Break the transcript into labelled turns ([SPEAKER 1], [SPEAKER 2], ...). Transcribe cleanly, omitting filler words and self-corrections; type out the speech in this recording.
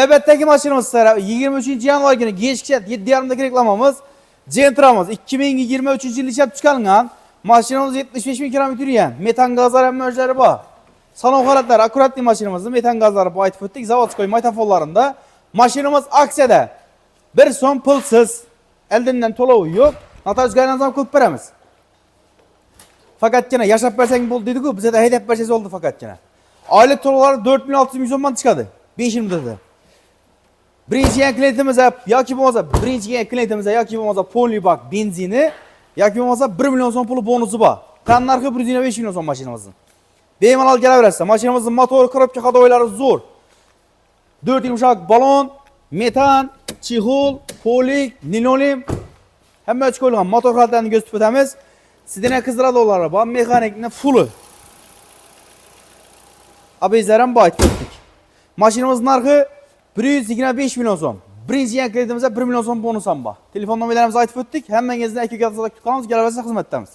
[SPEAKER 1] Navbatdagi mashinamiz sizlar 23 yanvar kuni kechki 7:30dagi reklamamiz. Gentramiz 2023-yil ishlab chiqarilgan. Mashinamiz 75 ming kilometr yurgan. Metan gazlar ham mojlari bor. Salon holatlari akkuratli mashinamizni metan gazlari bu aytib o'tdik. Zavodskoy metafonlarında. Mashinamiz aksiyada. 1 so'm pulsiz. Eldindan to'lovi yo'q. Notaj gaynazam ko'p beramiz. Faqatgina yashab bersang bo'ldi dedi-ku, bizda haydab bersangiz oldu faqatgina. Oylik to'lovlari 4.600 ming so'mdan chiqadi. 5 yil muddatda. Birinchi klientimizga yoki bo'lmasa birinchi klientimizga yoki bo'lmasa polibak benzini yoki bo'lmasa 1 million so'm puli bonusi bor. Tan narxi 125 million so'm mashinamizning. Bemalol kelaverasiz. Mashinamizning motori, korobka hadoylari zo'r. 4 yumshoq balon, metan, chexol, polik, linoleum hamma ichki qo'yilgan motor xaltalarini ko'rsatib o'tamiz. Sidina qizdiradolari bor, mexanikni fulli. Abezlarim bor aytib o'tdik. Mashinamiz narxi 125 million so'm. Birinchi klientimizga 1 million so'm bonus ham bor. Telefon nomerlarimizni aytib o'tdik. Hammangizdan 2 hafta kutib qolamiz. Kelaversa xizmatdamiz.